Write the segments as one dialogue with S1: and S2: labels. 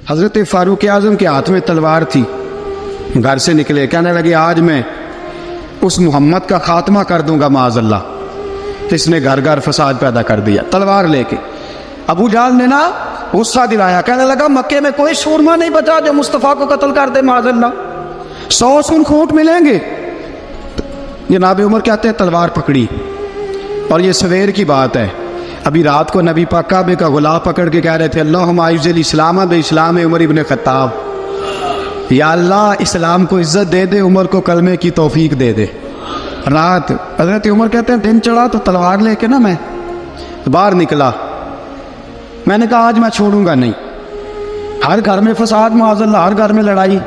S1: حضرت فاروق اعظم کے ہاتھ میں تلوار تھی، گھر سے نکلے، کہنے لگے آج میں اس محمد کا خاتمہ کر دوں گا معاذ اللہ، اس نے گھر گھر فساد پیدا کر دیا تلوار لے کے۔ ابو جہل نے نا غصہ دلایا، کہنے لگا مکے میں کوئی سورما نہیں بچا جو مصطفیٰ کو قتل کر دے معاذ اللہ، 100 سون خونٹ ملیں گے۔ جناب عمر کہتے ہیں تلوار پکڑی، اور یہ سویر کی بات ہے، ابھی رات کو نبی پاک کعبے کا غلاف پکڑ کے کہہ رہے تھے اللہم اعز الاسلام باسلام عمر ابن خطاب، یا اللہ اسلام کو عزت دے دے، عمر کو کلمے کی توفیق دے دے۔ رات حضرت عمر کہتے ہیں دن چڑھا تو تلوار لے کے نا میں باہر نکلا، میں نے کہا آج میں چھوڑوں گا نہیں، ہر گھر میں فساد معاذ اللہ، ہر گھر میں لڑائی۔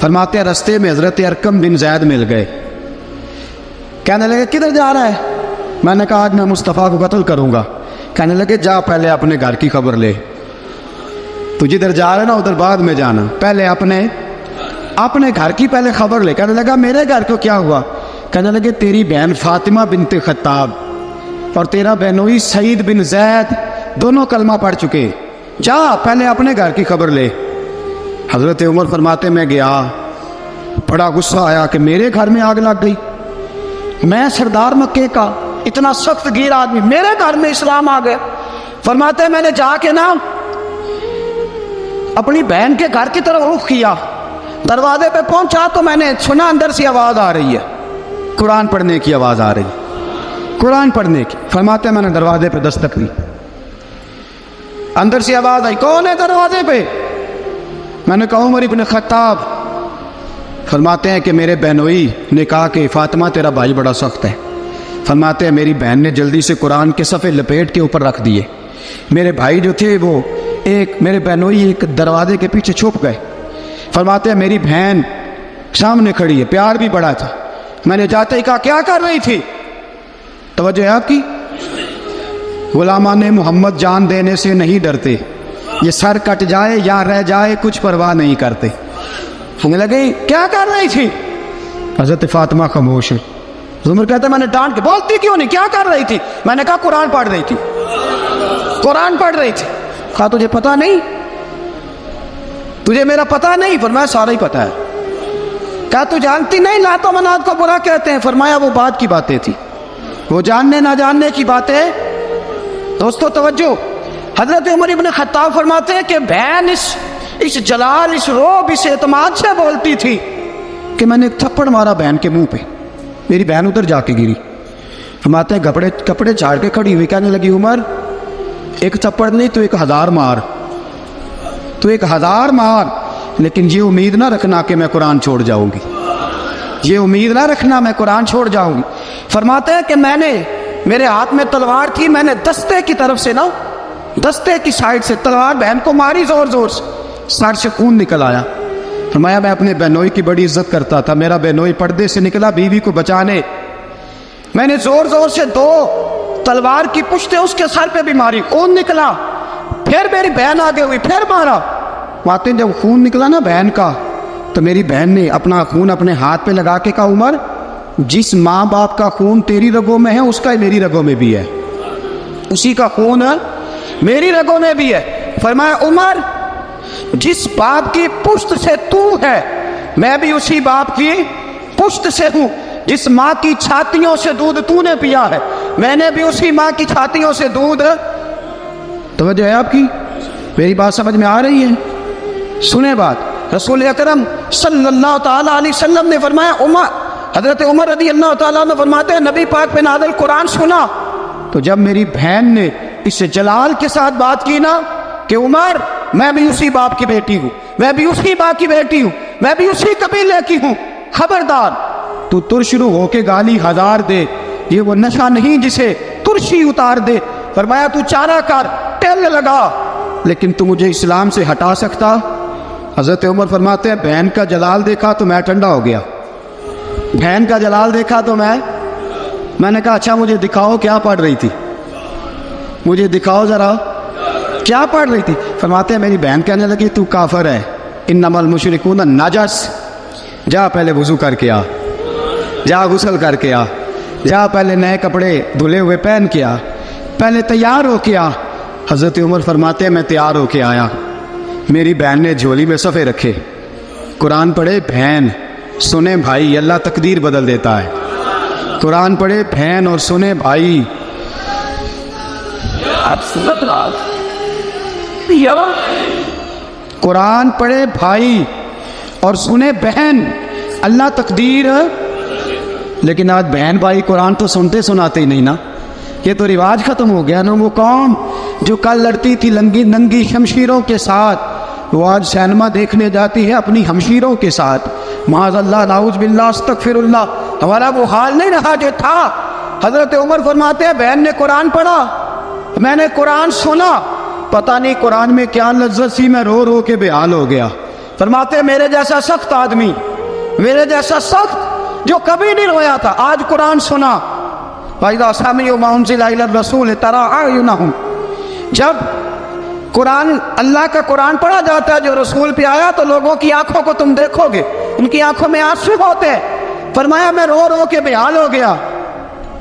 S1: فرماتے ہیں رستے میں حضرت ارقم بن زید مل گئے، کہنے لگے کدھر جا رہا ہے؟ میں نے کہا آج میں مصطفیٰ کو قتل کروں گا۔ کہنے لگے جا پہلے اپنے گھر کی خبر لے، تو جدھر جا رہا ہے نا ادھر بعد میں جانا، پہلے اپنے گھر کی پہلے خبر لے۔ کہنے لگا میرے گھر کو کیا ہوا؟ کہنے لگے تیری بہن فاطمہ بنت خطاب اور تیرا بہنوئی سعید بن زید دونوں کلمہ پڑھ چکے، جا پہلے اپنے گھر کی خبر لے۔ حضرت عمر فرماتے میں گیا، بڑا غصہ آیا کہ میرے گھر میں آگ لگ گئی، میں سردار مکے کا اتنا سخت گیر آدمی، میرے گھر میں اسلام آ گیا۔ فرماتے ہیں میں نے جا کے نا اپنی بہن کے گھر کی طرف رخ کیا، دروازے پہ پہنچا تو میں نے سنا اندر سے آواز آ رہی ہے، قرآن پڑھنے کی آواز آ رہی، قرآن پڑھنے کی۔ فرماتے ہیں میں نے دروازے پہ دستک دی، اندر سے آواز آئی کون ہے دروازے پہ؟ میں نے کہا عمر ابن خطاب۔ فرماتے ہیں کہ میرے بہنوئی نے کہا کہ فاطمہ تیرا بھائی بڑا سخت ہے۔ فرماتے ہیں میری بہن نے جلدی سے قرآن کے صفحے لپیٹ کے اوپر رکھ دیے، میرے بھائی جو تھے وہ میرے بہنوئی ایک دروازے کے پیچھے چھپ گئے۔ فرماتے ہیں میری بہن سامنے کھڑی ہے، پیار بھی بڑا تھا، میں نے جاتے ہی کہا کیا کر رہی تھی؟ توجہ ہے آپ کی؟ غلامان محمد جان دینے سے نہیں ڈرتے، یہ سر کٹ جائے یا رہ جائے کچھ پرواہ نہیں کرتے۔ ہمیں لگے کیا کر رہی تھی؟ حضرت فاطمہ خاموش ہے۔ عمر کہتا ہے میں نے ڈانٹ کے بولتی کیوں نہیں، کیا کر رہی تھی؟ میں نے کہا قرآن پڑھ رہی تھی، قرآن پڑھ رہی تھی۔ کہا تجھے پتہ نہیں، تجھے میرا پتہ نہیں؟ فرمایا سارا ہی پتہ ہے۔ کہا تو جانتی نہیں لات و منات کو برا کہتے ہیں؟ فرمایا وہ بعد کی باتیں تھی، وہ جاننے نہ جاننے کی باتیں۔ دوستو توجہ، حضرت عمر ابن خطاب فرماتے ہیں کہ بہن اس جلال، اس روب، اس اعتماد سے بولتی تھی کہ میں نے ایک تھپڑ مارا بہن کے منہ پہ، میری بہن ادھر جا کے گری۔ فرماتے ہیں کپڑے جھاڑ کے کھڑی ہوئی، کہنے لگی عمر ایک تھپڑ نہیں تو 1000 مار، تو 1000 مار، لیکن یہ امید نہ رکھنا کہ میں قرآن چھوڑ جاؤں گی، یہ امید نہ رکھنا میں قرآن چھوڑ جاؤں گی۔ فرماتے ہیں کہ میرے ہاتھ میں تلوار تھی، میں نے دستے کی طرف سے نا، دستے کی سائڈ سے تلوار بہن کو ماری زور زور سے، سر سے خون نکل آیا۔ فرمایا میں اپنے بہنوئی کی بڑی عزت کرتا تھا، میرا بہنوئی پردے سے نکلا بیوی کو بچانے، میں نے زور زور سے 2 تلوار کی پشتیں اس کے سر پہ بھی ماری، خون نکلا، پھر میری بہن آگے ہوئی، پھر مارا۔ واقعی جب خون نکلا نا بہن کا تو میری بہن نے اپنا خون اپنے ہاتھ پہ لگا کے کہا عمر جس ماں باپ کا خون تیری رگوں میں ہے اس کا ہی میری رگوں میں بھی ہے، اسی کا خون میری رگوں میں بھی ہے۔ فرمایا عمر جس باپ کی پشت سے تو ہے میں بھی اسی باپ کی پشت سے ہوں، جس ماں کی چھاتیوں سے دودھ تو نے پیا ہے میں نے بھی اسی ماں کی چھاتیوں سے دودھ۔ توجہ ہے آپ کی؟ میری بات سمجھ میں آ رہی ہے؟ سنیں بات، رسول اکرم صلی اللہ تعالیٰ علیہ وسلم نے فرمایا، حضرت عمر رضی اللہ تعالیٰ نے فرماتے ہیں نبی پاک پہ نازل قرآن سنا تو جب میری بہن نے اس جلال کے ساتھ بات کی نا کہ عمر میں بھی اسی باپ کی بیٹی ہوں، میں بھی اسی باپ کی بیٹی ہوں، میں بھی اسی قبیلے کی ہوں، خبردار تو ترشرو ہو کے گالی 1000 دے، یہ وہ نشہ نہیں جسے ترشی اتار دے۔ فرمایا تو چارہ کر، ٹیل لگا، لیکن تو مجھے اسلام سے ہٹا سکتا؟ حضرت عمر فرماتے ہیں بہن کا جلال دیکھا تو میں ٹھنڈا ہو گیا، بہن کا جلال دیکھا تو میں نے کہا اچھا مجھے دکھاؤ کیا پڑھ رہی تھی، مجھے دکھاؤ ذرا کیا پڑھ رہی تھی۔ فرماتے ہیں میری بہن کہنے لگی تو کافر ہے، انما المشرکون نجس، جا پہلے وضو کر کے آ، جا غسل کر کے آ، جا پہلے نئے کپڑے دھلے ہوئے پہن کے آ، پہلے تیار ہو کے آ۔ حضرت عمر فرماتے ہیں میں تیار ہو کے آیا، میری بہن نے جھولی میں صفحے رکھے، قرآن پڑھے بہن، سنے بھائی، اللہ تقدیر بدل دیتا ہے۔ قرآن پڑھے بہن اور سنے بھائی، قرآن پڑھے بھائی اور سنے بہن، اللہ تقدیر۔ لیکن آج بہن بھائی قرآن تو سنتے سناتے ہی نہیں نا، یہ تو رواج ختم ہو گیا نا۔ وہ قوم جو کل لڑتی تھی ننگی شمشیروں کے ساتھ، وہ آج سینما دیکھنے جاتی ہے اپنی ہمشیروں کے ساتھ۔ معاذ اللہ، نعوذ باللہ، استغفر اللہ۔ ہمارا وہ حال نہیں رہا جو تھا۔ حضرت عمر فرماتے ہیں بہن نے قرآن پڑھا، میں نے قرآن سنا، پتہ نہیں قرآن میں کیا لذت سی، میں رو رو کے بے حال ہو گیا۔ فرماتے ہیں میرے جیسا سخت آدمی، میرے جیسا سخت جو کبھی نہیں رویا تھا، آج قرآن سنا۔ وَإِذَا سَمِعُوا مَا أُنزِلَ إِلَى الرَّسُولِ تَرَىٰ أَعْيُنَهُمْ، جب قرآن، اللہ کا قرآن پڑھا جاتا ہے جو رسول پہ آیا، تو لوگوں کی آنکھوں کو تم دیکھو گے، ان کی آنکھوں میں آنسو ہوتے ہیں۔ فرمایا میں رو رو کے بے حال ہو گیا۔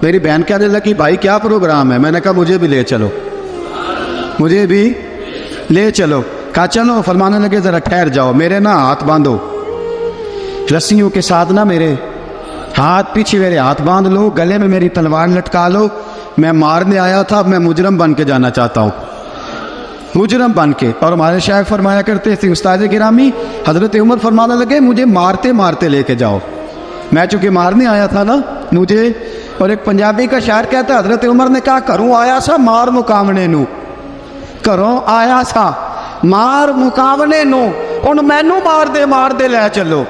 S1: میری بہن کہنے لگی بھائی کیا پروگرام ہے؟ میں نے کہا مجھے بھی لے چلو، مجھے بھی لے چلو۔ کہا چلو۔ فرمانے لگے ذرا ٹھہر جاؤ، میرے نا ہاتھ باندھو رسیوں کے ساتھ، نا میرے ہاتھ پیچھے میرے ہاتھ باندھ لو، گلے میں میری تلوار لٹکا لو، میں مارنے آیا تھا، اب میں مجرم بن کے جانا چاہتا ہوں، مجرم بن کے۔ اور ہمارے شیخ فرمایا کرتے تھے، استاد گرامی حضرت عمر فرمانے لگے مجھے مارتے مارتے لے کے جاؤ، میں چونکہ مارنے آیا تھا نا مجھے۔ اور ایک پنجابی کا شاعر کہتا ہے حضرت عمر نے کہا گھروں آیا سا مار مقامنے نو، گھروں آیا سا مار مقامنے نو، ہن مینوں مار دے لے چلو،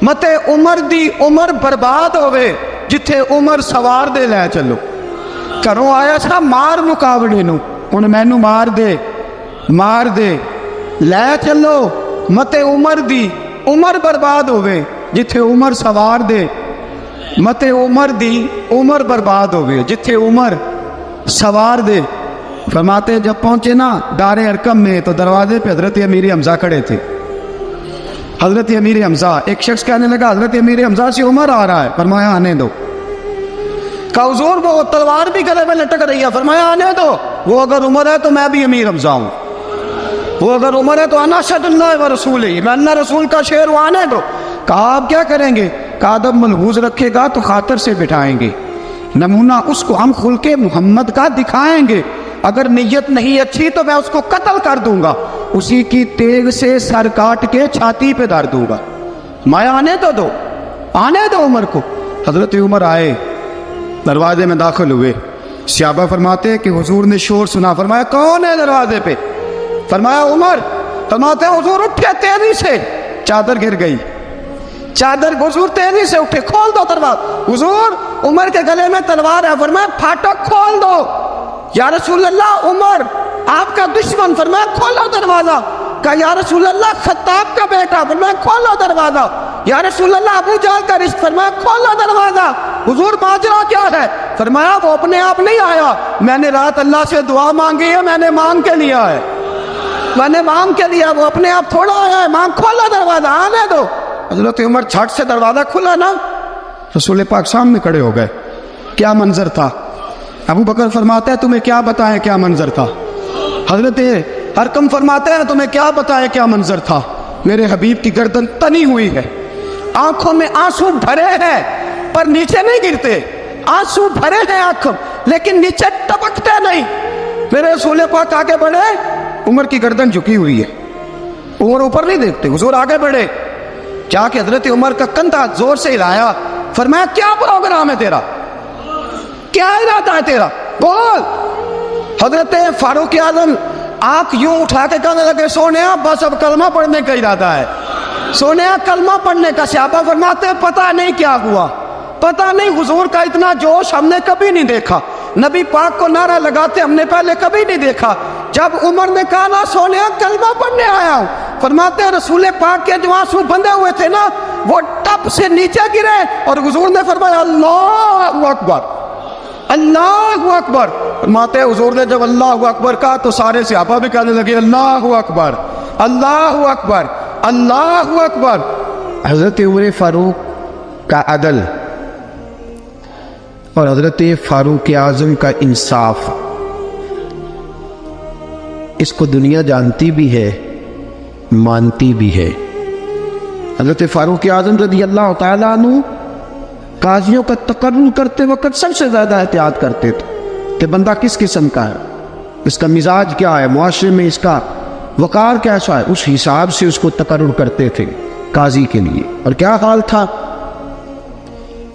S1: متے عمر دی عمر برباد ہوئے جتھے عمر سوار دے لے چلو۔ گھروں آیا سا مار مقابلے نو، ہن مینوں مار دے لے چلو، متے عمر دی عمر برباد ہوئے جتھے عمر سوار دے، متے عمر دی عمر برباد ہوئے جتھے عمر سوار دے۔ فرماتے جب پہنچے نا دار ارقم میں تو دروازے پہ حضرت امیر حمزہ کھڑے تھے۔ حضرت امیر حمزہ، ایک شخص کہنے لگا حضرت امیر حمزہ سے عمر آ رہا ہے، فرمایا آنے دو۔ کہا حضور وہ تلوار بھی گلے میں لٹک رہی ہے، فرمایا آنے دو، وہ اگر عمر ہے تو میں بھی امیر حمزہ ہوں، وہ اگر عمر ہے تو انا اشہد اللہ و رسولہ، میں اللہ رسول کا شعر ہوں، آنے دو۔ کہا آپ کیا کریں گے؟ کہا ادب ملحوظ رکھے گا تو خاطر سے بٹھائیں گے، نمونہ اس کو ہم خلق محمد کا دکھائیں گے، اگر نیت نہیں اچھی تو میں اس کو قتل کر دوں گا، اسی کی تیغ سے سر کاٹ کے چھاتی پہ دھر دوں گا، میں آنے تو دو، آنے دو عمر کو۔ حضرت عمر آئے، دروازے میں داخل ہوئے، صحابہ فرماتے ہیں کہ حضور نے شور سنا، فرمایا کون ہے دروازے پہ؟ فرمایا عمر۔ فرماتے ہیں حضور اٹھے تیزی سے، چادر گر گئی، چادر، حضور تیزی سے اٹھے، کھول دو دروازہ۔ حضور عمر کے گلے میں تلوار ہے، فرمایا پھاٹک کھول دو۔ یا رسول اللہ عمر آپ کا دشمن، فرمایا کھولو دروازہ۔ کہا یا رسول اللہ خطاب کا بیٹا، فرمایا کھولو دروازہ۔ یا رسول اللہ ابو جہل کا رشت، فرمایا کھولو دروازہ۔ حضور ماجرا کیا ہے؟ فرمایا وہ اپنے آپ نہیں آیا، میں نے رات اللہ سے دعا مانگی ہے، میں نے مانگ کے لیا ہے، میں نے مانگ کے لیا، وہ اپنے آپ تھوڑا آیا ہے، مانگ، کھولو دروازہ، آنے دو۔ حضرت عمر چھٹ سے دروازہ کھلا نا، رسول پاک سامنے کھڑے ہو گئے۔ کیا منظر تھا؟ ابو بکر فرماتے ہیں تمہیں کیا بتائیں کیا منظر تھا؟ حضرت ارقم فرماتے ہیں تمہیں کیا بتائیں کیا منظر تھا؟ میرے حبیب کی گردن تنی ہوئی ہے، آنکھوں میں آنسو بھرے ہیں پر نیچے نہیں گرتے، آنسو بھرے ہیں آنکھوں لیکن نیچے ٹپکتے نہیں۔ میرے رسول پاک آگے بڑھے، عمر کی گردن جھکی ہوئی ہے، عمر اوپر نہیں دیکھتے، حضور آگے بڑھے، جا کے حضرت عمر کا کندھا زور سے ہلایا، فرمایا کیا پروگرام ہے تیرا، کیا ارادہ ہے تیرا، بول۔ حضرت فاروق اعظم آنکھ یوں اٹھا کے کہنے لگے سونیا بس اب کلمہ پڑھنے کا ارادہ ہے، سونیا کلمہ پڑھنے کا۔ صحابہ فرماتے پتہ نہیں کیا ہوا، پتہ نہیں، حضور کا اتنا جوش ہم نے کبھی نہیں دیکھا، نبی پاک کو نعرہ لگاتے ہم نے پہلے کبھی نہیں دیکھا۔ جب عمر نے کہا نا سونیا کلمہ پڑھنے آیا ہوں، فرماتے ہیں رسول پاک کے جو آنسو بندھے ہوئے تھے نا وہ ٹپ سے نیچے گرے، اور حضور نے فرمایا اللہ اکبر، اللہ اکبر۔ فرماتے ہیں حضور نے جب اللہ اکبر کہا تو سارے صحابہ بھی کہنے لگے اللہ اکبر، اللہ اکبر، اللہ اکبر۔ حضرت عمر فاروق کا عدل اور حضرت فاروق اعظم کا انصاف، اس کو دنیا جانتی بھی ہے مانتی بھی ہے۔ حضرت فاروق اعظم رضی اللہ تعالیٰ عنہ قاضیوں کا تقرر کرتے وقت سب سے زیادہ احتیاط کرتے تھے کہ بندہ کس قسم کا ہے، اس کا مزاج کیا ہے، معاشرے میں اس کا وقار کیسا ہے، اس حساب سے اس کو تقرر کرتے تھے قاضی کے لیے۔ اور کیا حال تھا،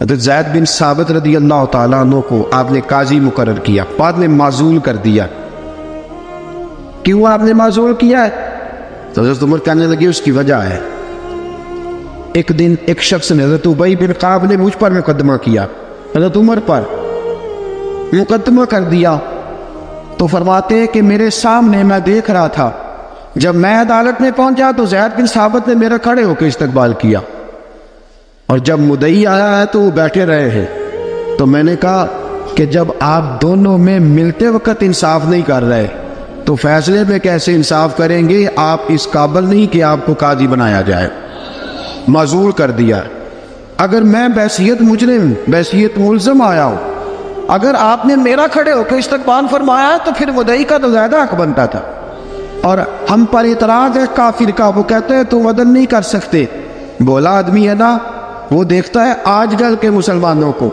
S1: حضرت زید بن ثابت رضی اللہ تعالیٰ عنہ کو آپ نے قاضی مقرر کیا، بعد میں معزول کر دیا۔ کیوں آپ نے معزول کیا ہے؟ تو حضرت عمر کہنے لگے اس کی وجہ ہے، ایک دن ایک شخص نے، حضرت ابی بن کعب نے مجھ پر مقدمہ کیا، حضرت عمر پر مقدمہ کر دیا، تو فرماتے ہیں کہ میرے سامنے میں دیکھ رہا تھا، جب میں عدالت میں پہنچا تو زید بن ثابت نے میرا کھڑے ہو کے استقبال کیا، اور جب مدعی آیا ہے تو وہ بیٹھے رہے ہیں۔ تو میں نے کہا کہ جب آپ دونوں میں ملتے وقت انصاف نہیں کر رہے تو فیصلے میں کیسے انصاف کریں گے؟ آپ اس قابل نہیں کہ آپ کو قاضی بنایا جائے، معزول کر دیا۔ اگر میں بحیثیت مجرم، بحیثیت ملزم آیا ہوں، اگر آپ نے میرا کھڑے ہو کے استقبال فرمایا تو پھر مدعی کا تو زیادہ حق بنتا تھا، اور ہم پر اعتراض ہے کافر کا، وہ کہتے ہیں تم عدل نہیں کر سکتے۔ بولا آدمی ہے نا، وہ دیکھتا ہے آج کل کے مسلمانوں کو،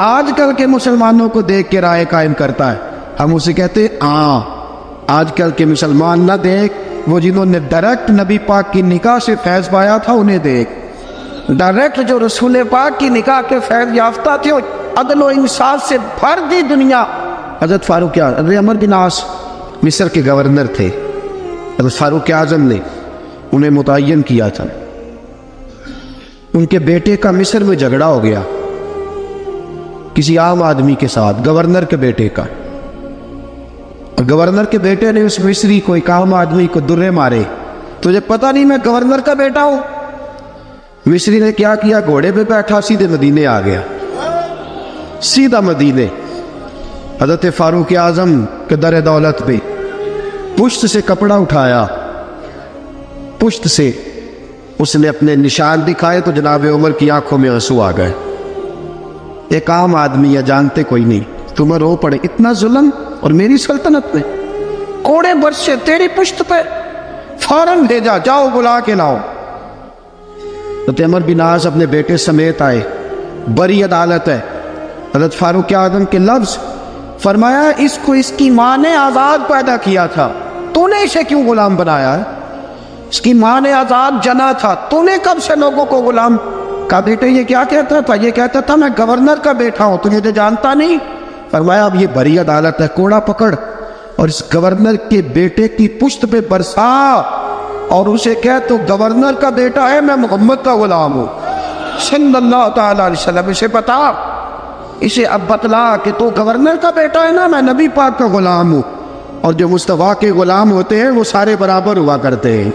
S1: آج کل کے مسلمانوں کو دیکھ کے رائے قائم کرتا ہے۔ ہم اسے کہتے ہیں ہاں آج کل کے مسلمان نہ دیکھ، وہ جنہوں نے ڈائریکٹ نبی پاک کی نکاح سے فیض پایا تھا انہیں دیکھ، ڈائریکٹ جو رسول پاک کی نکاح کے فیض یافتہ تھے، عدل و انصاف سے بھر دی دنیا۔ حضرت فاروق اعظم، حضرت عمرو بن عاص مصر کے گورنر تھے، حضرت فاروق اعظم نے انہیں متعین کیا تھا۔ ان کے بیٹے کا مصر میں جھگڑا ہو گیا کسی عام آدمی کے ساتھ، گورنر کے بیٹے کا، اور گورنر کے بیٹے نے اس مصری کو، ایک عام آدمی کو درے مارے۔ تجھے پتہ نہیں میں گورنر کا بیٹا ہوں؟ مصری نے کیا کیا، گھوڑے پہ بیٹھا سیدھے مدینے آ گیا، سیدھا مدینے۔ حضرت فاروق اعظم کے در دولت پہ پشت سے کپڑا اٹھایا، پشت سے اس نے اپنے نشان دکھائے تو جناب عمر کی آنکھوں میں آنسو آ گئے۔ ایک عام آدمی ہے، جانتے کوئی نہیں، تمہیں رو پڑے، اتنا ظلم، اور میری سلطنت میں کوڑے برسے تیری پشت پہ، فوراً لے جا، جاؤ بلا کے لاؤ۔ حضرت عمر بن عاص اپنے بیٹے سمیت آئے، بڑی عدالت ہے، حضرت فاروق اعظم کے لفظ، فرمایا اس کو اس کی ماں نے آزاد پیدا کیا تھا، تو نے اسے کیوں غلام بنایا ہے؟ اس کی ماں نے آزاد جنا تھا، تو نے کب سے لوگوں کو غلام کا؟ بیٹے یہ کیا کہتا تھا؟ یہ کہتا تھا میں گورنر کا بیٹا ہوں، تجھے تو جانتا نہیں۔ فرمایا اب یہ بڑی عدالت ہے، کوڑا پکڑ اور اس گورنر کے بیٹے کی پشت پہ برسا، اور اسے کہہ تو گورنر کا بیٹا ہے، میں محمد کا غلام ہوں صلی اللہ تعالی علیہ وسلم۔ اسے بتا، اسے اب بتلا کہ تو گورنر کا بیٹا ہے نا، میں نبی پاک کا غلام ہوں، اور جو مصطفیٰ کے غلام ہوتے ہیں وہ سارے برابر ہوا کرتے ہیں۔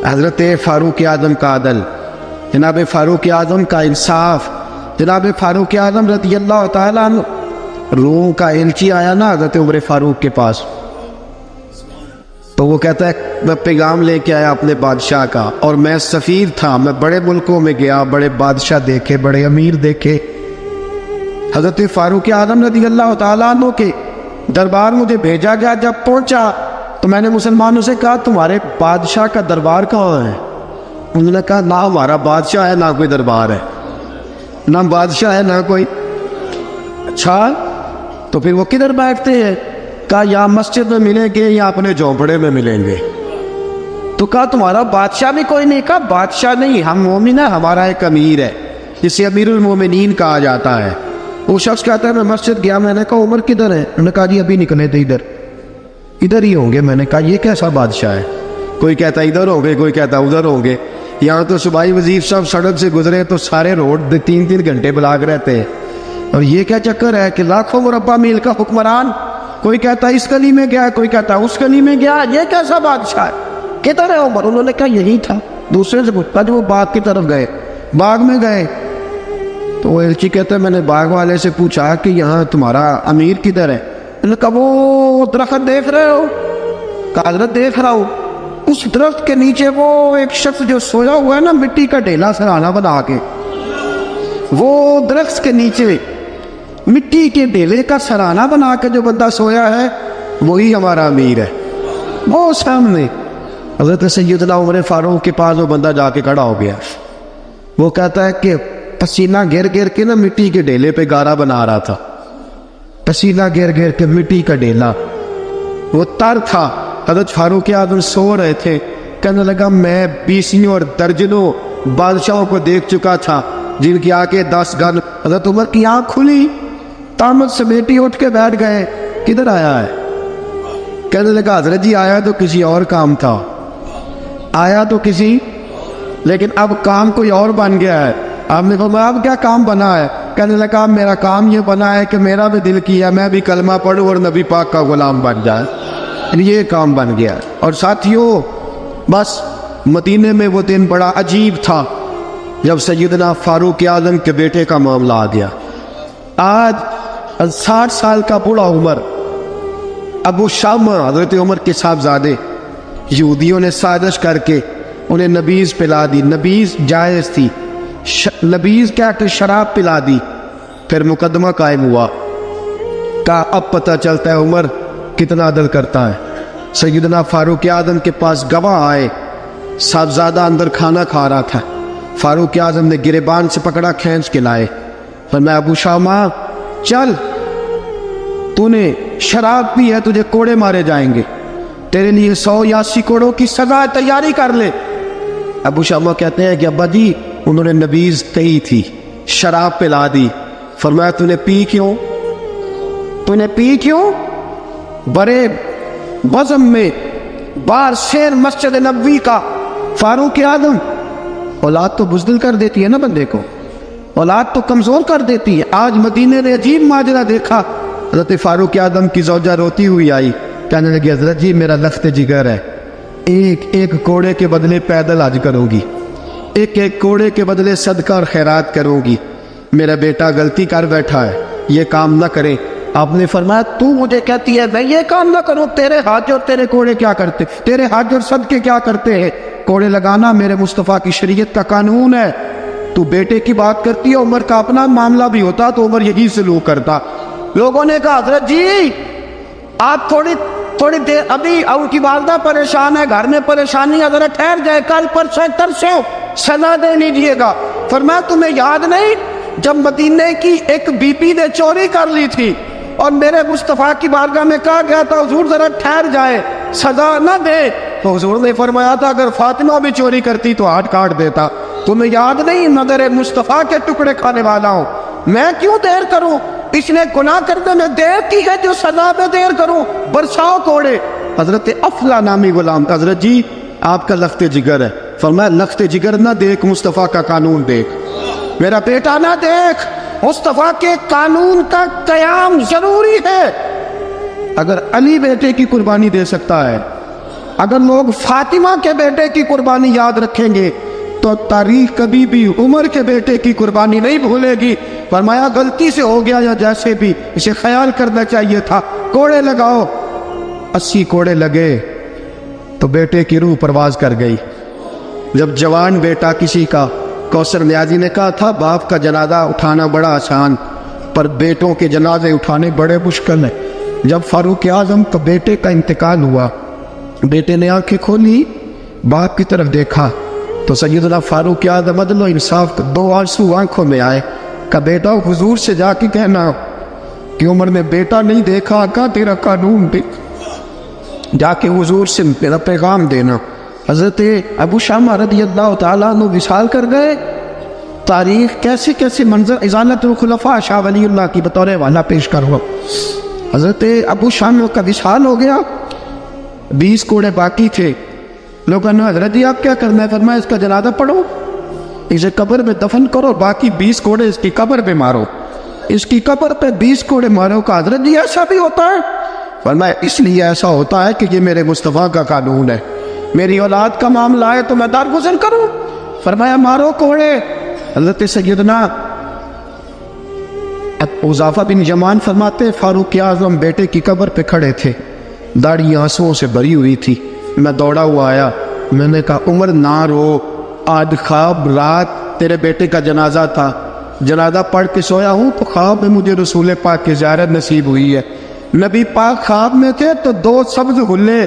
S1: حضرت فاروق اعظم کا عدل، جناب فاروق اعظم کا انصاف، جناب فاروق اعظم رضی اللہ تعالیٰ عنہ، روم کا ایلچی آیا نا حضرت عمر فاروق کے پاس، تو وہ کہتا ہے میں پیغام لے کے آیا اپنے بادشاہ کا، اور میں سفیر تھا، میں بڑے ملکوں میں گیا، بڑے بادشاہ دیکھے، بڑے امیر دیکھے۔ حضرت فاروق اعظم رضی اللہ تعالیٰ عنہ کے دربار مجھے بھیجا گیا، جب پہنچا تو میں نے مسلمانوں سے کہا تمہارے بادشاہ کا دربار کہاں ہے؟ انہوں نے کہا نہ ہمارا بادشاہ ہے نہ کوئی دربار ہے، نہ بادشاہ ہے نہ کوئی۔ اچھا تو پھر وہ کدھر بیٹھتے ہیں؟ کہا یا مسجد میں ملیں گے یا اپنے جھونپڑے میں ملیں گے۔ تو کہا تمہارا بادشاہ بھی کوئی نہیں؟ کہا بادشاہ نہیں، ہم مومن ہیں، ہمارا ایک امیر ہے جسے امیر المومنین کہا جاتا ہے۔ وہ شخص کہتا ہے میں مسجد گیا، میں نے کہا عمر کدھر ہے؟ انہوں نے کہا جی ابھی نکلے تھے، ادھر ہی ہوں گے۔ میں نے کہا یہ کیسا بادشاہ ہے؟ کوئی کہتا ادھر ہوں گے، کوئی کہتا ادھر ہوں گے۔ یہاں تو صوبائی وزیر صاحب سڑک سے گزرے تو سارے روڈ 3 گھنٹے بلاک رہتے ہیں، اور یہ کیا چکر ہے کہ لاکھوں مربع میل کا حکمران، کوئی کہتا اس گلی میں گیا، کوئی کہتا اس گلی میں گیا، یہ کیسا بادشاہ ہے؟ کدھر ہے عمر؟ انہوں نے کہا یہی تھا۔ دوسرے سے پوچھتا جو وہ باغ کی طرف گئے، باغ میں گئے تو وہ ایلچی کہتا ہے میں نے باغ والے سے پوچھا کہ یہاں تمہارا امیر کدھر ہے؟ انہوں نے کہا وہ درخت دیکھ رہے ہو؟ کہا حضرت دیکھ رہا ہوں۔ اس درخت کے نیچے وہ ایک شخص جو سویا ہوا ہے نا، مٹی کا ڈھیلا سرہانہ بنا کے، وہ درخت کے نیچے مٹی کے ڈھیلے کا سرہانہ بنا کے جو بندہ سویا ہے وہی ہمارا امیر ہے۔ وہ سامنے حضرت سیدنا عمر فاروق کے پاس وہ بندہ جا کے کھڑا ہو گیا. وہ کہتا ہے کہ پسینہ گر گر کے نا مٹی کے ڈھیلے پہ گارا بنا رہا تھا. پسینہ گر گر کے مٹی کا ڈھیلا, وہ تر تھا. حضرت فاروق اعظم سو رہے تھے. کہنے لگا میں 20 اور درجنوں بادشاہوں کو دیکھ چکا تھا جن کی آنکھیں 10 گن. حضرت عمر کی آنکھ کھلی, طامت سمیٹی اٹھ کے بیٹھ گئے. کدھر آیا ہے؟ کہنے لگا حضرت جی آیا تو کسی اور کام تھا, آیا تو کسی, لیکن اب کام کوئی اور بن گیا ہے. آپ نے فرمایا اب کیا کام بنا ہے؟ کہنے لگا میرا کام یہ بنا ہے کہ میرا بھی دل کیا میں بھی کلمہ پڑھوں اور نبی پاک کا غلام بن جائے. یہ کام بن گیا. اور ساتھیوں بس مدینے میں وہ دن بڑا عجیب تھا جب سیدنا فاروق اعظم کے بیٹے کا معاملہ آ گیا. آج 60 سال کا بوڑھا عمر, ابو شامہ حضرت عمر کے صاحبزادے, یہودیوں نے سازش کر کے انہیں نبیذ پلا دی. نبیذ جائز تھی, نبیذ کیا کہ شراب پلا دی. پھر مقدمہ قائم ہوا. کہا اب پتہ چلتا ہے عمر کتنا عدل کرتا ہے. سیدنا فاروق اعظم کے پاس گواہ آئے. صاحبزادہ اندر کھانا کھا رہا تھا. فاروق اعظم نے گریبان سے پکڑا, کھینچ کے لائے. فرمایا ابو شامہ چل, تو نے شراب پی ہے, تجھے کوڑے مارے جائیں گے, تیرے لیے 100 یا 80 کوڑوں کی سزا تیاری کر لے. ابو شامہ کہتے ہیں کہ ابا جی انہوں نے نبیذ کہی تھی, شراب پلا دی. فرمایا تو نے پی کیوں؟ تو نے پی کیوں؟ بڑے بزم میں بار شیر مسجد نبوی کا فاروق اعظم. اولاد تو بزدل کر دیتی ہے نا بندے کو, اولاد تو کمزور کر دیتی ہے. آج مدینے نے عجیب ماجرا دیکھا. حضرت فاروق اعظم کی زوجہ روتی ہوئی آئی, کہنے لگی حضرت جی میرا لخت جگر ہے, ایک ایک کوڑے کے بدلے پیدل حج کروں گی, ایک ایک کوڑے کے بدلے صدقہ اور خیرات کروں گی. میرا بیٹا غلطی کر بیٹھا ہے, یہ کام نہ کرے. آپ نے فرمایا تو مجھے کہتی ہے میں یہ کام نہ کروں؟ تیرے حج اور تیرے کوڑے کیا کرتے, تیرے حج اور صدقے کیا کرتے ہیں؟ کوڑے لگانا میرے مصطفیٰ کی شریعت کا قانون ہے. تو بیٹے کی بات کرتی ہے, عمر کا اپنا معاملہ بھی ہوتا تو عمر یہی سلوک کرتا. لوگوں نے کہا حضرت جی آپ تھوڑی دیر, ابھی ان کی والدہ پریشان ہے, گھر میں پریشانی ہے, ذرا ٹھہر جائے, کل پرسوں ترسوں سزا دے لیجیے گا. فرمایا تمہیں یاد نہیں جب مدینے کی ایک بی پی نے چوری کر لی تھی اور میرے مصطفیٰ کی بارگاہ میں کہا گیا تھا حضور ذرا ٹھہر جائے, سزا نہ دے, تو حضور نے فرمایا تھا اگر فاطمہ بھی چوری کرتی تو ہاتھ کاٹ دیتا. تمہیں یاد نہیں میں تیرے مصطفیٰ کے ٹکڑے کھانے والا ہوں, میں کیوں دیر کروں؟ اس نے گناہ کرنے میں دیر کی ہے جو سزا میں دیر کروں, برساؤ کوڑے. حضرت افلا نامی غلام, حضرت جی آپ کا لخت جگر ہے. فرمایا لخت جگر نہ دیکھ, مصطفیٰ کا قانون دیکھ. میرا بیٹا نہ دیکھ, مصطفیٰ کے قانون کا قیام ضروری ہے. اگر علی بیٹے کی قربانی دے سکتا ہے, اگر لوگ فاطمہ کے بیٹے کی قربانی یاد رکھیں گے تو تاریخ کبھی بھی عمر کے بیٹے کی قربانی نہیں بھولے گی. فرمایا غلطی سے ہو گیا یا جیسے بھی, اسے خیال کرنا چاہیے تھا. کوڑے لگاؤ. 80 کوڑے لگے تو بیٹے کی روح پرواز کر گئی. جب جوان بیٹا کسی کا, کوثر نیازی نے کہا تھا باپ کا جنازہ اٹھانا بڑا آسان پر بیٹوں کے جنازے اٹھانے بڑے مشکل ہیں. جب فاروق اعظم کا بیٹے کا انتقال ہوا, بیٹے نے آنکھیں کھولی, باپ کی طرف دیکھا تو سیدنا فاروق اعظم عدل و انصاف کا 2 آنسو آنکھوں میں آئے. کہ بیٹا حضور سے جا کے کہنا کہ عمر نے بیٹا نہیں دیکھا, کا تیرا قانون دیکھ, جا کے حضور سے میرا پیغام دینا. حضرت ابو شامہ رضی اللہ تعالیٰ عنہ وصال کر گئے. تاریخ کیسے کیسے منظر ازالت الخلفاء شاہ ولی اللہ کی بطور والا پیش کرو. حضرت ابو شامہ کا وصال ہو گیا, 20 کوڑے باقی تھے. لوگوں نے حضرت جی آپ کیا کرنا ہے؟ فرمایا اس کا جنازہ پڑھو, اسے قبر میں دفن کرو, باقی 20 کوڑے اس کی قبر پہ مارو, اس کی قبر پہ 20 کوڑے مارو. کا حضرت جی ایسا بھی ہوتا ہے؟ فرمایا اس لیے ایسا ہوتا ہے کہ یہ میرے مصطفیٰ کا قانون ہے, میری اولاد کا معاملہ ہے تو میں درگزر کروں. فرمایا مارو کوڑے. حضرت سیدنا حذیفہ بن یمان فرماتے فاروق اعظم بیٹے کی قبر پہ کھڑے تھے, داڑھی آنسوؤں سے بھری ہوئی تھی. میں دوڑا ہوا آیا, میں نے کہا عمر نہ رو, آج خواب رات تیرے بیٹے کا جنازہ تھا, جنازہ پڑھ کے سویا ہوں تو خواب میں مجھے رسول پاک کی زیارت نصیب ہوئی ہے. نبی پاک خواب میں تھے تو 2 سبز غلے